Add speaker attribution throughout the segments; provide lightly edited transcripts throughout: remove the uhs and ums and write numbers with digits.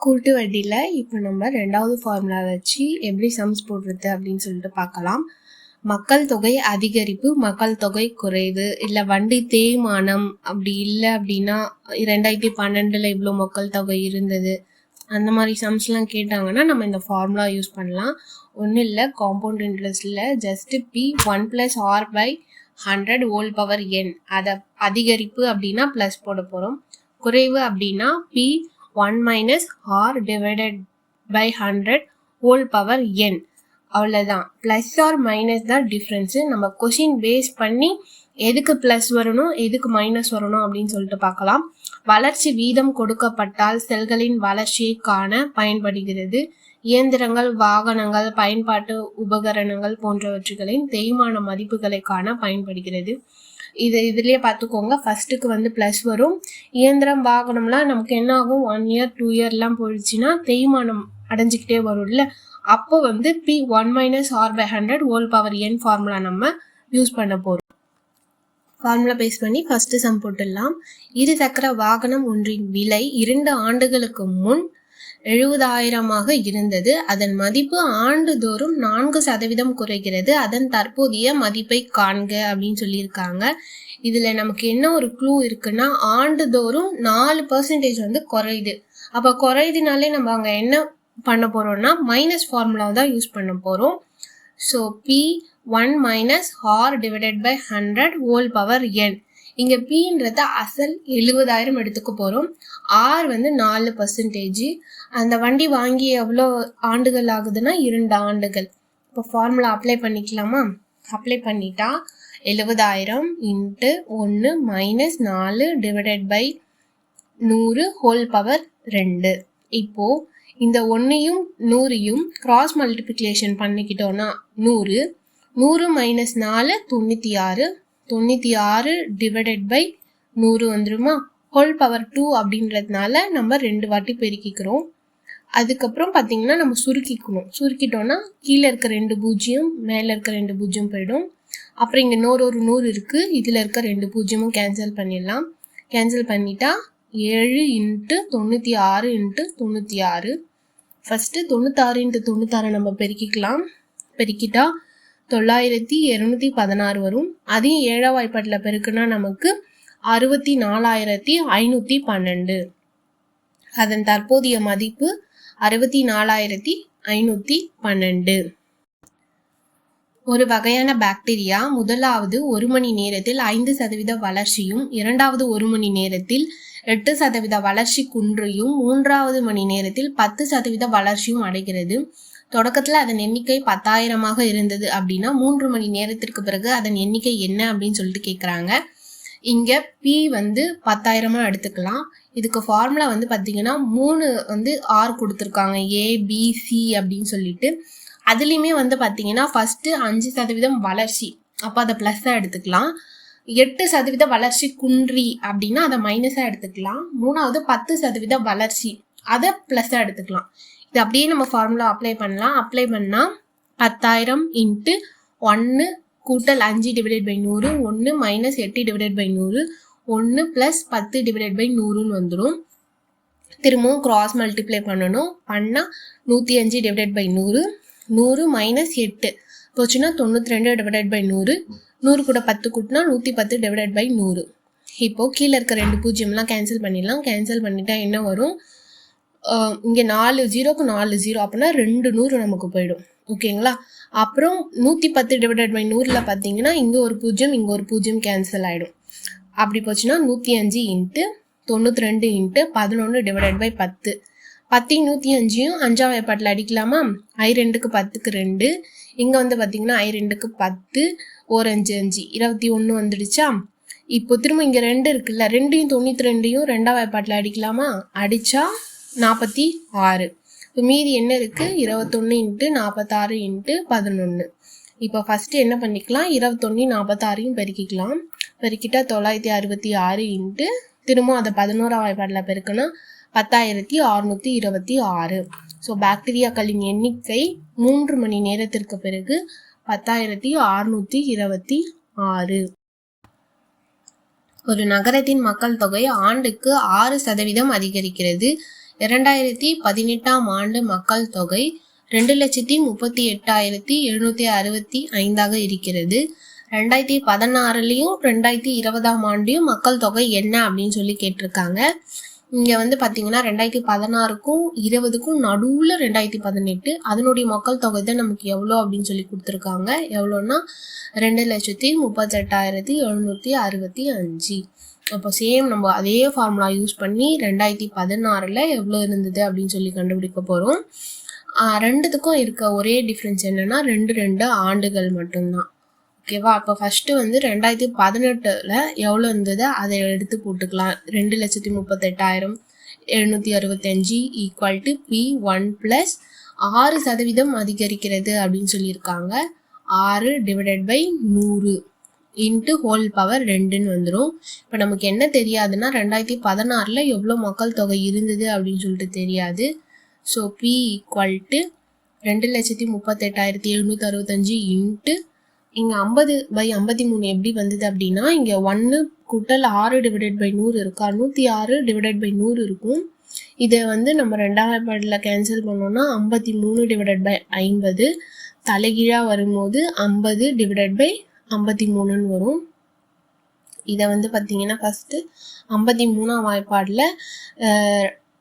Speaker 1: கூட்டு வட்டியில் இப்போ நம்ம ரெண்டாவது ஃபார்முலா வச்சு எப்படி சம்ஸ் போடுறது அப்படின்னு சொல்லிட்டு பார்க்கலாம். மக்கள் தொகை அதிகரிப்பு, மக்கள் தொகை குறைவு, இல்லை வண்டி தேய்மானம், அப்படி இல்லை அப்படின்னா 2012 இவ்வளோ மக்கள் தொகை இருந்தது, அந்த மாதிரி சம்ஸ்லாம் கேட்டாங்கன்னா நம்ம இந்த ஃபார்முலா யூஸ் பண்ணலாம். ஒன்றும் இல்லை, காம்பவுண்ட் இன்ட்ரெஸ்டில் just P1 + R/100 whole power n, அதை அதிகரிப்பு அப்படின்னா ப்ளஸ் போட போகிறோம், குறைவு அப்படின்னா P1 - R / 100 whole power n. அவ்வளோதான். ப்ளஸ் ஆர் மைனஸ் தான் டிஃப்ரென்ஸு. நம்ம கொஷின் பேஸ் பண்ணி எதுக்கு ப்ளஸ் வரணும் எதுக்கு மைனஸ் வரணும் அப்படின்னு சொல்லிட்டு பார்க்கலாம். வளர்ச்சி வீதம் கொடுக்கப்பட்டால் செல்களின் வளர்ச்சியை காண பயன்படுகிறது. இயந்திரங்கள், வாகனங்கள், பயன்பாட்டு உபகரணங்கள் போன்றவற்றுகளின் தேய்மான மதிப்புகளை காண பயன்படுகிறது. இதுலேயே பார்த்துக்கோங்க, ஃபர்ஸ்ட்டுக்கு ப்ளஸ் வரும். இயந்திரம், வாகனம்லாம் நமக்கு என்ன ஆகும், 1 இயர் 2 இயர்லாம் போயிடுச்சுன்னா தேய்மானம் அடைஞ்சிக்கிட்டே வரும்ல, அப்போ P1 - R/100 whole power n formula நம்ம யூஸ் பண்ண போகிறோம். ஃபார்முலா பேஸ் பண்ணி ஃபர்ஸ்ட் சம் போட்டுடலாம். இரு சக்கர வாகனம் ஒன்றின் விலை 2 ஆண்டுகளுக்கு முன் 70,000 இருந்தது. அதன் மதிப்பு ஆண்டுதோறும் 4% குறைகிறது. அதன் தற்போதைய மதிப்பை காண்க அப்படின்னு சொல்லியிருக்காங்க. இதில் நமக்கு என்ன ஒரு க்ளூ இருக்குன்னா, ஆண்டுதோறும் 4% குறையுது. அப்போ குறையுதுனாலே நம்ம அங்கே என்ன பண்ண போகிறோம்னா மைனஸ் ஃபார்முலாவை தான் யூஸ் பண்ண போகிறோம். So P1 - R / 100 whole power n. இங்கே Pன்றத அசல் 70,000 எடுத்துக்க போகிறோம். R 4%. அந்த வண்டி வாங்கி எவ்வளோ ஆண்டுகள் ஆகுதுன்னா 2 ஆண்டுகள். இப்போ ஃபார்முலா அப்ளை பண்ணிக்கலாமா? அப்ளை பண்ணிட்டா 70,000 × 1 - 4 / 100 ஹோல் பவர் 2. இப்போது இந்த 1ஐயும் 100ஐயும் கிராஸ் மல்டிப்ளிகேஷன் பண்ணிக்கிட்டோன்னா 100 - 4 96 96 / 100 வந்துருமா? ஹோல் பவர் 2 அப்படின்றதுனால நம்ம 2 வாட்டி பெருக்கிக்கிறோம். அதுக்கப்புறம் பார்த்தீங்கன்னா நம்ம சுருக்கிட்டோன்னா கீழே இருக்க 2 பூஜ்ஜியம், மேலே இருக்க 2 பூஜ்ஜியம் போயிடும். அப்புறம் இங்கே ஒரு 100 இருக்குது, இதில் இருக்க 2 பூஜ்ஜியமும் கேன்சல் பண்ணிடலாம். கேன்சல் பண்ணிட்டா 7 × 96 × 96. ஃபஸ்ட்டு 96 × 96 நம்ம பெருக்கிக்கலாம். பெருக்கிட்டா 9,216 வரும். அதையும் 7ஆம் வாய்ப்பாட்டில் பெருக்குனா நமக்கு 64,512. அதன் தற்போதைய மதிப்பு 64,512. ஒரு வகையான பாக்டீரியா முதலாவது 1 மணி நேரத்தில் 5% வளர்ச்சியும், இரண்டாவது 1 மணி நேரத்தில் 8% வளர்ச்சி குன்றியும், 3வது மணி நேரத்தில் 10% வளர்ச்சியும் அடைகிறது. தொடக்கத்தில் அதன் எண்ணிக்கை 10,000 இருந்தது அப்படின்னா 3 மணி நேரத்திற்கு பிறகு அதன் எண்ணிக்கை என்ன அப்படின்னு சொல்லிட்டு கேட்குறாங்க. இங்கே P 10,000 எடுத்துக்கலாம். இதுக்கு ஃபார்முலா பார்த்தீங்கன்னா 3 R கொடுத்துருக்காங்க, ABC அப்படின்னு சொல்லிட்டு. அதுலேயுமே பார்த்தீங்கன்னா ஃபஸ்ட்டு 5% வளர்ச்சி, அப்போ அதை ப்ளஸ்ஸாக எடுத்துக்கலாம். 8% வளர்ச்சி குன்றி அப்படின்னா அதை மைனஸாக எடுத்துக்கலாம். 3வது 10% வளர்ச்சி, அதை ப்ளஸ்ஸாக எடுத்துக்கலாம். இது அப்படியே நம்ம ஃபார்முலா அப்ளை பண்ணலாம். அப்ளை பண்ணால் 10,000 × 1 = 5 / 100, 1 - 8 / 100, 1 + 10 / 100ன்னு வந்துடும். திரும்பவும் கிராஸ் மல்டிப்ளை பண்ணணும். பண்ணால் 105 / 100, 100 - 8 போச்சுன்னா 92 / 100, 100 கூட 10 கூட்டினா 110 / 100. இப்போது கீழே இருக்க 2 பூஜ்ஜியம்லாம் கேன்சல் பண்ணிடலாம். கேன்சல் பண்ணிட்டா என்ன வரும், இங்கே 4 0க்கு 4 0, அப்படின்னா 2 100 நமக்கு போயிடும். ஓகேங்களா? அப்புறம் 110 / 100ல் பார்த்தீங்கன்னா இங்கே ஒரு பூஜ்ஜியம், இங்கே ஒரு பூஜ்ஜியம் கேன்சல் ஆகிடும். அப்படி போச்சுன்னா 105 × 92 × 11 / 10. 10யும் 105யும் 5ஆம் வாய்ப்பாட்டில் அடிக்கலாமா? I2க்கு 10க்கு 2. இங்கே பார்த்தீங்கன்னா I2க்கு 10, 1 5 5 21 வந்துடுச்சா? இப்போ திரும்ப இங்கே 2 இருக்குல்ல, 2யும் 92யும் 2ஆம் வாய்ப்பாட்டில் அடிக்கலாமா? அடித்தா 46. இப்போ மீதி என்ன இருக்குது, 21 × 46 × 11. இப்போ ஃபஸ்ட்டு என்ன பண்ணிக்கலாம், 21 46யும் பெருக்கிக்கலாம். பெருக்கிட்டா 966 திரும்ப அதை 11ஆம் வாய்ப்பாட்டில் பெருக்குன்னா 10,626. ஸோ பாக்டீரியாக்களின் எண்ணிக்கை 3 மணி நேரத்திற்கு பிறகு 10,626. ஒரு நகரத்தின் மக்கள் தொகை ஆண்டுக்கு 6% அதிகரிக்கிறது. 2018ஆம் ஆண்டு மக்கள் தொகை 2,38,765 இருக்கிறது. 2016லையும் 2020ஆம் ஆண்டையும் மக்கள் தொகை என்ன அப்படின்னு சொல்லி கேட்டிருக்காங்க. இங்கே வந்து பார்த்தீங்கன்னா 2016க்கும் 20க்கும் நடுவில் 2018 அதனுடைய மக்கள் தொகை தான் நமக்கு எவ்வளோ அப்படின்னு சொல்லி கொடுத்துருக்காங்க. எவ்வளோன்னா 2,38,765. அப்போ சேம் நம்ம அதே ஃபார்முலா யூஸ் பண்ணி 2016ல் எவ்வளோ இருந்தது அப்படின்னு சொல்லி கண்டுபிடிக்க போகிறோம். ரெண்டுத்துக்கும் இருக்க ஒரே டிஃப்ரென்ஸ் என்னென்னா ரெண்டு ஆண்டுகள் மட்டும்தான். ஓகேவா? அப்போ ஃபஸ்ட்டு வந்து 2018ல் எவ்வளோ இருந்தது அதை எடுத்து போட்டுக்கலாம். 2,38,765 ஈக்குவல் டு P1 + 6% அதிகரிக்கிறது அப்படின்னு சொல்லியிருக்காங்க. 6 divided by 100 into whole power 2ன்னு வந்துடும். இப்போ நமக்கு என்ன தெரியாதுன்னா 2016ல் எவ்வளோ மக்கள் தொகை இருந்தது அப்படின்னு சொல்லிட்டு தெரியாது. So P equal to 2,38,765 into இங்கே 50/53 எப்படி வந்தது அப்படின்னா இங்கே 1 கூட்டல் 6 டிவைடட் பை 100 இருக்கா, 106 டிவைடட் பை 100 இருக்கும். இதை வந்து நம்ம ரெண்டாவது பாட்டில் கேன்சல் பண்ணோம்னா 53 டிவைடட் பை 50 தலைகீழாக வரும்போது 50 டிவைடட் பை 53ன்னு வரும். இதை வந்து பார்த்தீங்கன்னா ஃபஸ்ட்டு 53ஆம் வாய்ப்பாடில்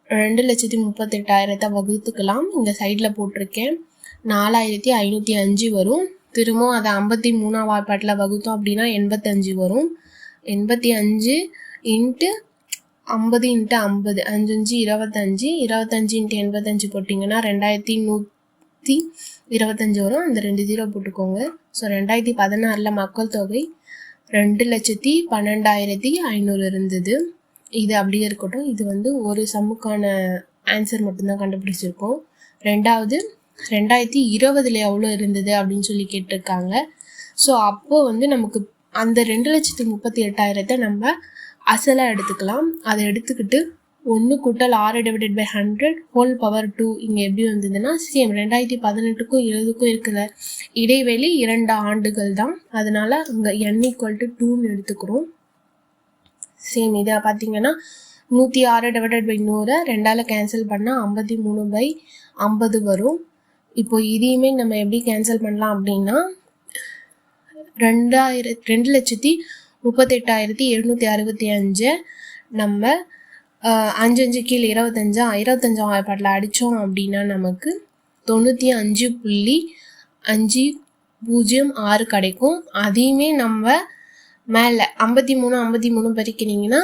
Speaker 1: 2,38,000 வகுத்துக்கலாம். இங்கே சைடில் போட்டிருக்கேன். 4,505 வரும். திரும்பவும் அதை 53ஆம் வாய்ப்பாட்டில் வகுத்தோம் அப்படின்னா 85 வரும். 85 இன்ட்டு 50 இன்ட்டு 50 5 25 25 இன்ட்டு 85 போட்டிங்கன்னா 2,125 வரும். அந்த 2 0 போட்டுக்கோங்க. ஸோ 2016ல் மக்கள் தொகை 2,12,500 இருந்தது. இது அப்படியே இருக்கட்டும். இது வந்து ஒரு சம்முக்கான ஆன்சர் மட்டும்தான் கண்டுபிடிச்சிருக்கோம். ரெண்டாவது 2020ல் எவ்வளோ இருந்தது அப்படின்னு சொல்லி கேட்டிருக்காங்க. ஸோ அப்போது வந்து நமக்கு அந்த 2,38,000 நம்ம அசலாக எடுத்துக்கலாம். அதை எடுத்துக்கிட்டு 1 கூட்டல் 6 டிவைடட் பை 100 ஹோல் பவர் 2 இங்கே எப்படி வந்ததுன்னா சேம் 2018க்கும் 20க்கும் இருக்கிற இடைவெளி 2 ஆண்டுகள் தான். அதனால இங்கே n = 2ன்னு எடுத்துக்கிறோம். சேம் இதை பார்த்தீங்கன்னா 106 டிவைடட் பை 100 2ஆல் கேன்சல் பண்ணால் 53/50 வரும். இப்போ இதையுமே நம்ம எப்படி கேன்சல் பண்ணலாம் அப்படின்னா 2,38,765 நம்ம 5 கீழே 25 வாய்ப்பாட்டில் அடித்தோம் அப்படின்னா நமக்கு 95.506 கிடைக்கும். அதையுமே நம்ம மேலே 53 பெருக்கினீங்கன்னா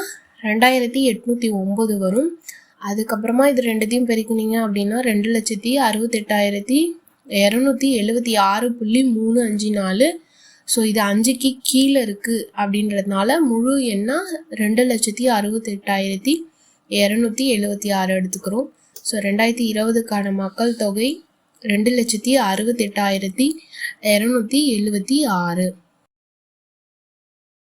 Speaker 1: 2,809 வரும். அதுக்கப்புறமா இது ரெண்டுத்தையும் பெருக்கினீங்க அப்படின்னா 2,68,276.354. ஸோ இது 5க்கு கீழே இருக்குது அப்படின்றதுனால முழு எண்ணா 2,68,276 எடுத்துக்கிறோம். ஸோ 2020க்கான மக்கள் தொகை 2,68,276.